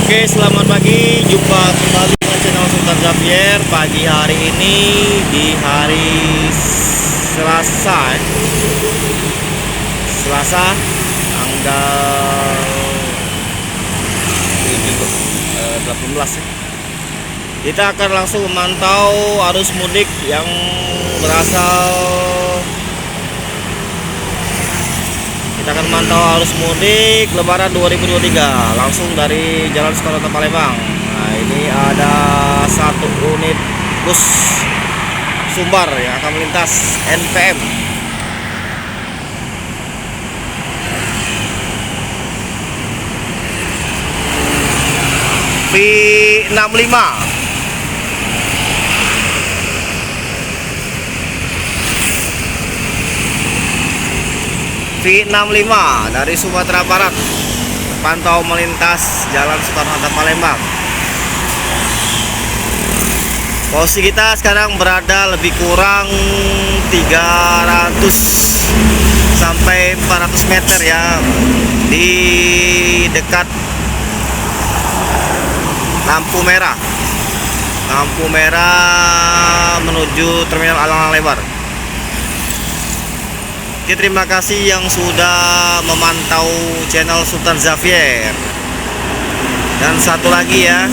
Oke, selamat pagi. Jumpa kembali dengan channel Sultan Xavier. Pagi hari ini di hari Selasa, tanggal 18 ya. Kita akan langsung memantau arus mudik yang berasal. Kita akan memantau arus mudik Lebaran 2023 langsung dari Jalan Soekarno Palembang. Nah, ini ada satu unit bus Sumbar yang akan melintas NPM. V65 V65 dari Sumatera Barat terpantau melintas Jalan Soekarno-Hatta Palembang. Posisi kita sekarang berada lebih kurang 300 sampai 400 meter ya, di dekat lampu merah menuju terminal Alang-Alang Lebar. Oke, terima kasih yang sudah memantau channel Sultan Xavier. Dan satu lagi ya,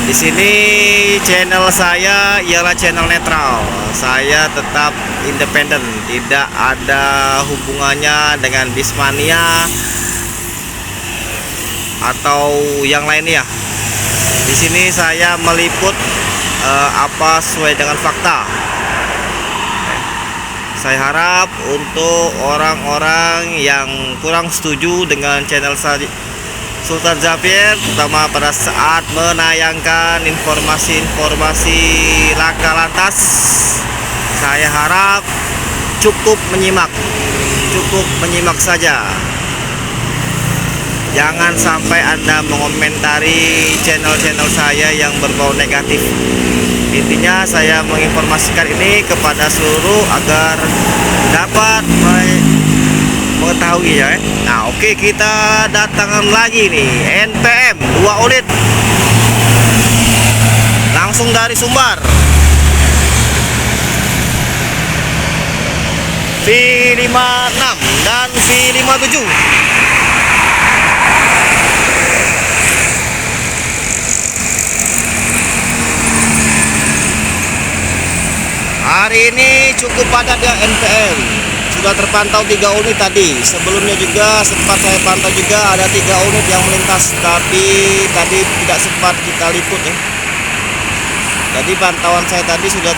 di sini channel saya ialah channel netral. Saya tetap independen, tidak ada hubungannya dengan Bismania atau yang lainnya. Di sini saya meliput apa sesuai dengan fakta. Saya harap untuk orang-orang yang kurang setuju dengan channel Sultan Xavier, terutama pada saat menayangkan informasi-informasi laka lantas, saya harap cukup menyimak saja. Jangan sampai Anda mengomentari channel-channel saya yang berbau negatif. Intinya saya menginformasikan ini kepada seluruh agar dapat mengetahui ya. Nah, oke, kita datangan lagi nih NPM 2 unit langsung dari Sumbar. V56 dan V57. Hari ini cukup padat ya NPM. Sudah terpantau 3 unit tadi. Sebelumnya juga sempat saya pantau juga ada 3 unit yang melintas, tapi tadi tidak sempat kita liput ya. Jadi pantauan saya tadi sudah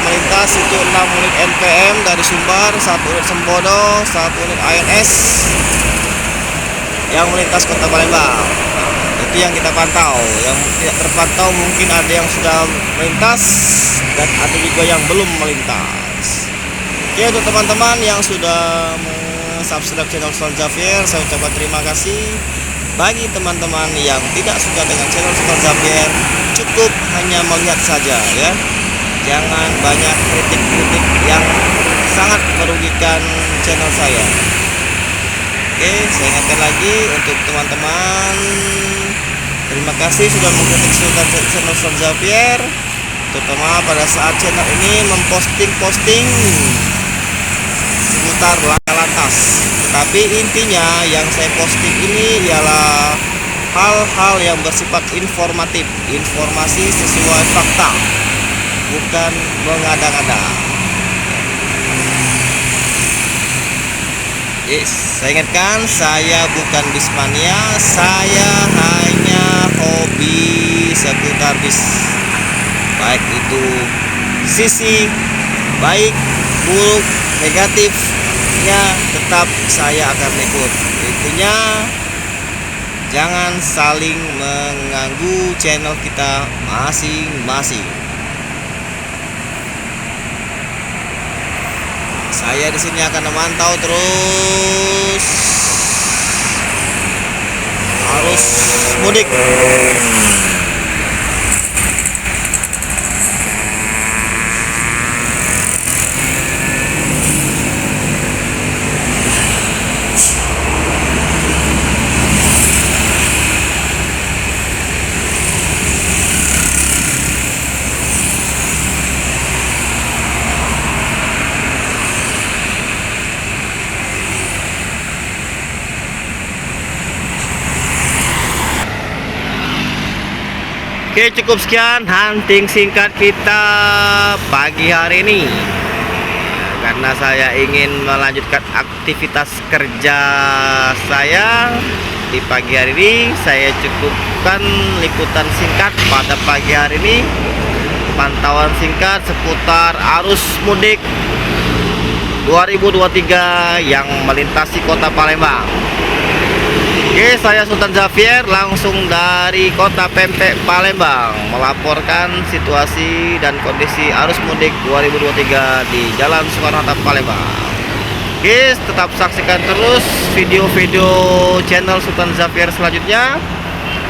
melintas itu 6 unit NPM dari Sumbar, 1 unit Sembodo, 1 unit ANS yang melintas Kota Palembang. Itu yang kita pantau. Yang tidak terpantau mungkin ada yang sudah melintas dan ada juga yang belum melintas. Oke, untuk teman-teman yang sudah subscribe channel Sultan Xavier, saya ucapkan terima kasih. Bagi teman-teman yang tidak suka dengan channel Sultan Xavier, cukup hanya melihat saja ya. Jangan banyak kritik-kritik yang sangat merugikan channel saya. Oke, saya ingatkan lagi untuk teman-teman, terima kasih sudah mengkritik channel Sultan Xavier, terutama pada saat channel ini memposting seputar laka lantas. Tapi intinya yang saya posting ini ialah hal-hal yang bersifat informatif, informasi sesuai fakta, bukan mengada-ngada. Yes, saya ingatkan, saya bukan Bismania, saya hanya hobi seputar bis. Baik itu sisi baik, buruk, negatifnya tetap saya akan liput. Intinya jangan saling mengganggu channel kita masing-masing. Saya di sini akan memantau terus arus mudik. Oke, cukup sekian hunting singkat kita pagi hari ini. Karena saya ingin melanjutkan aktivitas kerja saya di pagi hari ini, saya cukupkan liputan singkat pada pagi hari ini. Pantauan singkat seputar arus mudik 2023 yang melintasi kota Palembang. Oke, saya Sultan Xavier langsung dari kota Pempek Palembang melaporkan situasi dan kondisi arus mudik 2023 di Jalan Soekarno-Hatta Palembang. Oke, tetap saksikan terus video-video channel Sultan Xavier selanjutnya.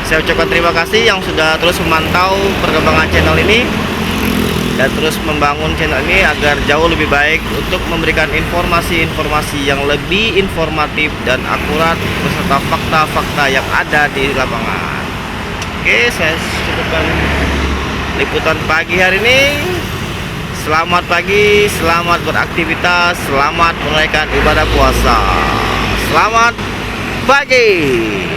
Saya ucapkan terima kasih yang sudah terus memantau perkembangan channel ini dan terus membangun channel ini agar jauh lebih baik untuk memberikan informasi-informasi yang lebih informatif dan akurat beserta fakta-fakta yang ada di lapangan. Oke, saya cukupkan liputan pagi hari ini. Selamat pagi, selamat beraktivitas, selamat menunaikan ibadah puasa. Selamat pagi.